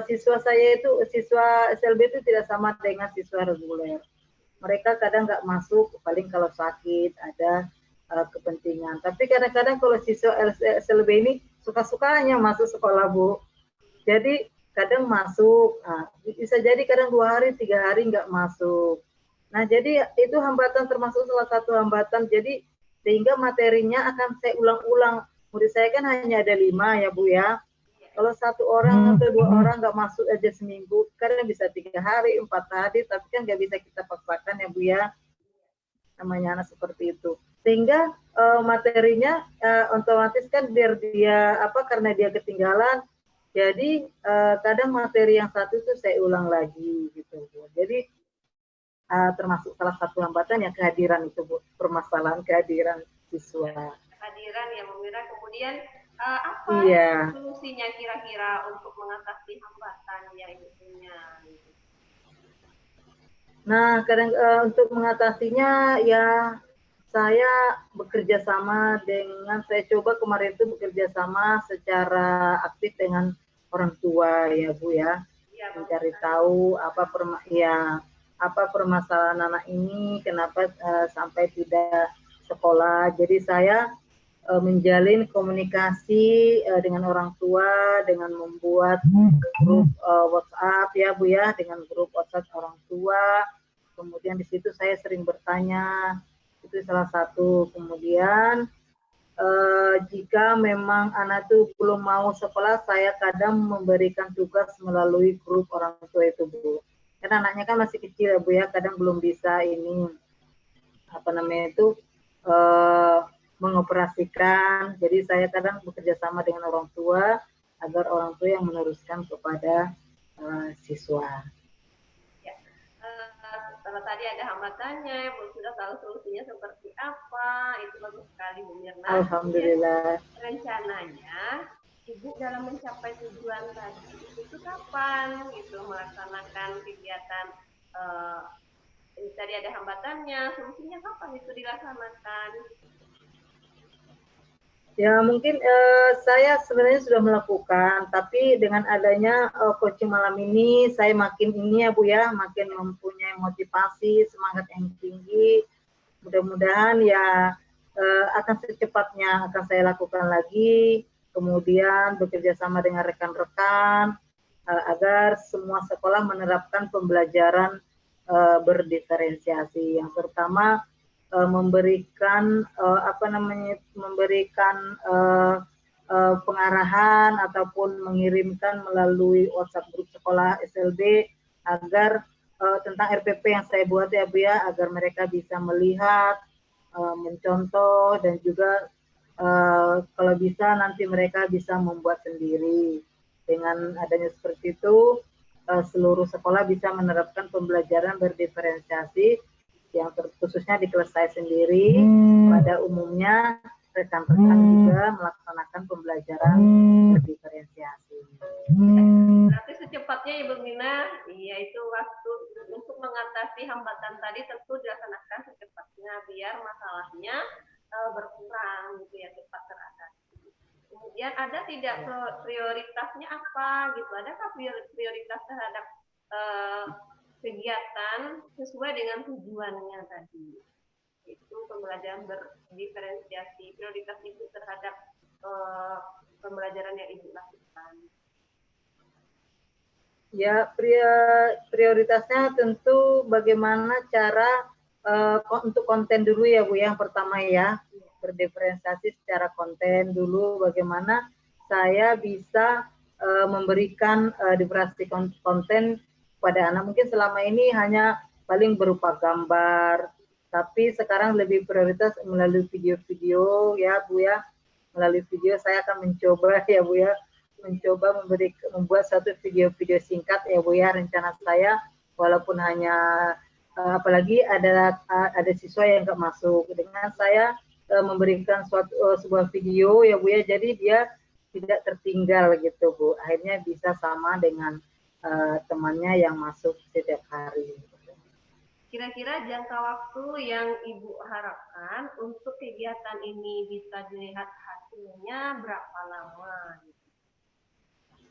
Siswa saya itu, siswa SLB itu tidak sama dengan siswa reguler. Mereka kadang nggak masuk, paling kalau sakit ada kepentingan. Tapi kadang-kadang kalau siswa SLB ini suka-sukanya masuk sekolah Bu. Jadi kadang masuk, bisa jadi kadang 2 hari, 3 hari nggak masuk. Nah, jadi itu hambatan, termasuk salah satu hambatan. Jadi sehingga materinya akan saya ulang-ulang. Murid saya kan hanya ada 5 ya Bu ya. Kalau 1 orang atau 2 orang nggak masuk aja seminggu, kadang bisa 3 hari, 4 hari, tapi kan nggak bisa kita paksakan ya Bu ya. Namanya anak seperti itu. Sehingga materinya otomatis kan biar dia karena dia ketinggalan, jadi kadang materi yang satu itu saya ulang lagi gitu Bu. Jadi termasuk salah satu hambatan yang kehadiran itu Bu, permasalahan kehadiran siswa. Kehadiran ya Bu Mira. Kemudian apa solusinya kira-kira untuk mengatasi hambatan yang Ibu punya? Nah, kadang untuk mengatasinya ya saya bekerja sama dengan, saya coba kemarin itu bekerja sama secara aktif dengan orang tua ya Bu ya, mencari tahu apa permasalahan anak ini, kenapa sampai tidak sekolah. Jadi saya menjalin komunikasi dengan orang tua dengan membuat grup WhatsApp ya Bu ya, dengan grup WhatsApp orang tua. Kemudian di situ saya sering bertanya, itu salah satu. Kemudian jika memang anak itu belum mau sekolah, saya kadang memberikan tugas melalui grup orang tua itu Bu. Karena anaknya kan masih kecil ya Bu ya, kadang belum bisa ini mengoperasikan. Jadi saya kadang bekerja sama dengan orang tua agar orang tua yang meneruskan kepada siswa. Ya. kalau tadi ada hambatannya, Ibu sudah tahu solusinya seperti apa, itu bagus sekali Bu Mirna. Alhamdulillah. Rencananya Ibu dalam mencapai tujuan tadi itu kapan gitu melaksanakan kegiatan ini tadi ada hambatannya, solusinya kapan itu dilaksanakan? Ya mungkin saya sebenarnya sudah melakukan, tapi dengan adanya coaching malam ini, saya makin ini ya Bu ya, makin mempunyai motivasi, semangat yang tinggi. Mudah-mudahan ya akan secepatnya akan saya lakukan lagi, kemudian bekerja sama dengan rekan-rekan agar semua sekolah menerapkan pembelajaran berdiferensiasi. Yang pertama memberikan pengarahan ataupun mengirimkan melalui WhatsApp grup sekolah SLB agar tentang RPP yang saya buat ya Bu ya, agar mereka bisa melihat, mencontoh, dan juga kalau bisa nanti mereka bisa membuat sendiri. Dengan adanya seperti itu, seluruh sekolah bisa menerapkan pembelajaran berdiferensiasi yang khususnya di kelas saya sendiri. Pada umumnya rekan-rekan juga melaksanakan pembelajaran berdiferensiasi. Berarti secepatnya Ibu Mina, yaitu waktu untuk mengatasi hambatan tadi tentu dilaksanakan secepatnya biar masalahnya berkurang gitu ya, cepat teratasi. Kemudian ada tidak prioritasnya apa gitu? Adakah prioritas terhadap kegiatan sesuai dengan tujuannya tadi? Itu pembelajaran berdiferensiasi, prioritas Ibu terhadap pembelajaran yang Ibu lakukan. Ya, prioritasnya tentu bagaimana cara untuk konten dulu ya Bu, yang pertama ya, berdiferensiasi secara konten dulu, bagaimana saya bisa memberikan diferensiasi konten pada anak. Mungkin selama ini hanya paling berupa gambar, tapi sekarang lebih prioritas melalui video-video ya Bu ya, melalui video saya akan mencoba ya Bu ya, membuat satu video-video singkat ya Bu ya, rencana saya, walaupun hanya apalagi ada siswa yang nggak masuk, dengan saya memberikan sebuah video ya Bu ya, jadi dia tidak tertinggal gitu Bu, akhirnya bisa sama dengan temannya yang masuk setiap hari. Kira-kira jangka waktu yang Ibu harapkan untuk kegiatan ini bisa dilihat hasilnya berapa lama?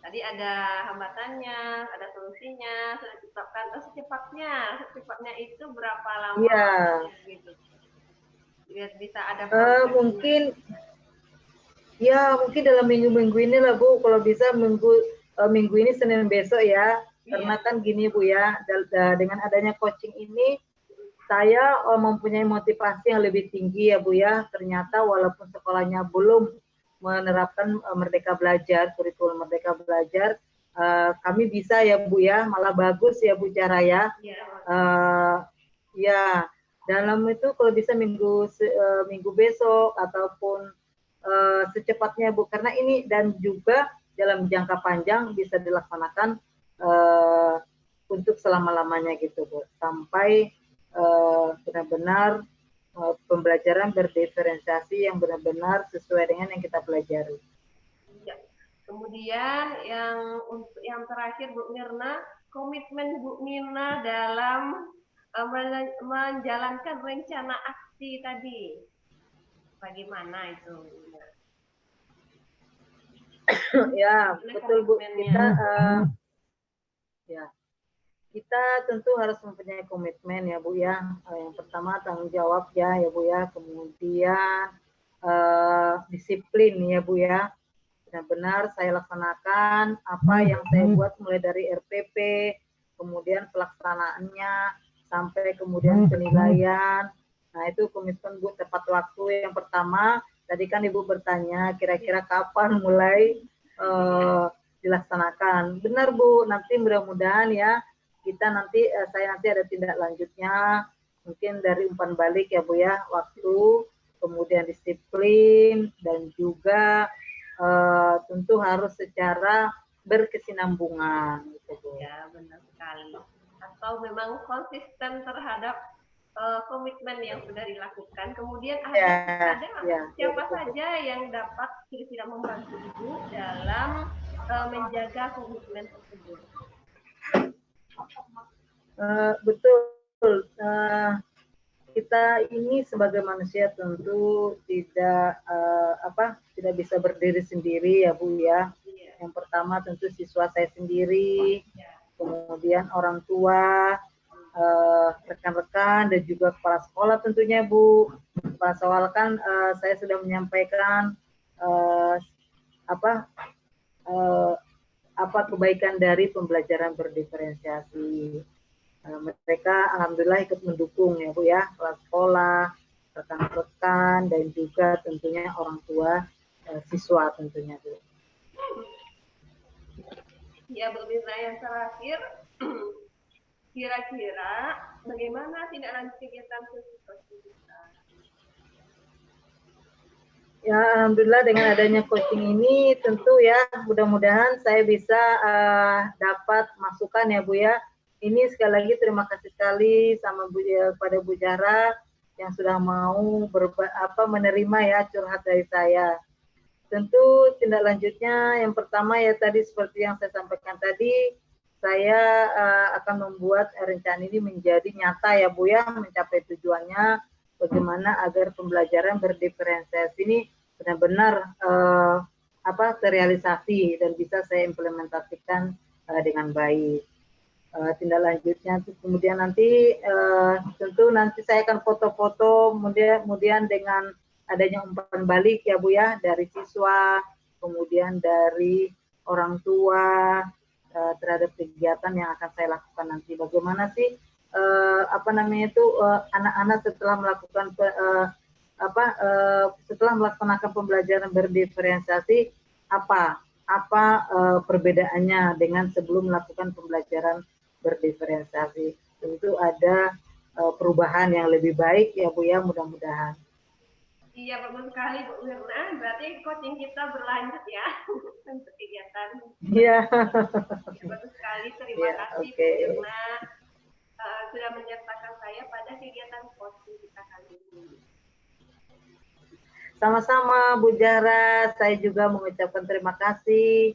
Tadi ada hambatannya, ada solusinya, sudah ditetapkan. Secepatnya itu berapa lama? Iya. Gitu. Biar bisa ada mungkin dalam minggu-minggu ini lah Bu, kalau bisa minggu ini Senin besok ya. Karena kan gini Bu ya, dengan adanya coaching ini saya mempunyai motivasi yang lebih tinggi ya Bu ya. Ternyata walaupun sekolahnya belum menerapkan Merdeka Belajar, kurikulum Merdeka Belajar, kami bisa ya Bu ya, malah bagus ya Bu cara ya. Ya, dalam itu kalau bisa minggu besok ataupun secepatnya Bu, karena ini dan juga dalam jangka panjang bisa dilaksanakan untuk selama-lamanya gitu Bu, sampai benar-benar pembelajaran berdiferensiasi yang benar-benar sesuai dengan yang kita pelajari. Ya. Kemudian yang terakhir Bu Mirna, komitmen Bu Mirna dalam menjalankan rencana aksi tadi, bagaimana itu? Ya betul Bu, kita tentu harus mempunyai komitmen ya Bu ya. Yang pertama tanggung jawab ya Bu ya, kemudian disiplin ya Bu ya. Benar-benar saya laksanakan apa yang saya buat mulai dari RPP, kemudian pelaksanaannya sampai kemudian penilaian. Nah itu komitmen Bu, tepat waktu yang pertama. Tadi kan Ibu bertanya kira-kira kapan mulai dilaksanakan. Benar Bu, nanti mudah-mudahan ya saya nanti ada tindak lanjutnya, mungkin dari umpan balik ya Bu ya, waktu, kemudian disiplin, dan juga tentu harus secara berkesinambungan gitu Bu. Ya benar sekali. atau memang konsisten terhadap komitmen yang sudah dilakukan. Kemudian Ya, ada ya, ya siapa betul. saja yang dapat kira-kira membantu Ibu dalam menjaga komitmen tersebut. Betul. Kita ini sebagai manusia tentu tidak bisa berdiri sendiri ya Bu ya. Yang pertama tentu siswa saya sendiri, kemudian orang tua, rekan-rekan dan juga kepala sekolah tentunya Bu. Kepala sekolah kan saya sudah menyampaikan apa kebaikan dari pembelajaran berdiferensiasi. Mereka alhamdulillah ikut mendukung ya Bu ya, kepala sekolah, rekan-rekan dan juga tentunya orang tua siswa tentunya Bu. Ya, Bu Mirna, yang terakhir, kira-kira bagaimana tindak lanjut kegiatan khusus kita? Ya, alhamdulillah dengan adanya coaching ini tentu ya mudah-mudahan saya bisa dapat masukan ya Bu ya. Ini sekali lagi terima kasih sekali sama pada Bu Jara yang sudah mau menerima ya curhat dari saya. Tentu tindak lanjutnya yang pertama ya tadi seperti yang saya sampaikan tadi, saya akan membuat rencana ini menjadi nyata ya Bu ya, mencapai tujuannya bagaimana agar pembelajaran berdiferensiasi ini benar-benar terrealisasi dan bisa saya implementasikan dengan baik. Tindak lanjutnya kemudian nanti tentu nanti saya akan foto-foto kemudian dengan adanya umpan balik ya Bu ya dari siswa kemudian dari orang tua terhadap kegiatan yang akan saya lakukan nanti. Bagaimana sih anak-anak setelah melakukan setelah melaksanakan pembelajaran berdiferensiasi apa perbedaannya dengan sebelum melakukan pembelajaran berdiferensiasi. Tentu ada perubahan yang lebih baik ya Bu ya, mudah-mudahan. Iya, bagus sekali Bu Mirna. Berarti coaching kita berlanjut ya untuk kegiatan. Iya. Ya, bagus sekali. Terima kasih Bu Mirna sudah menyertakan saya pada kegiatan coaching kita kali ini. Sama-sama Bu Jara, saya juga mengucapkan terima kasih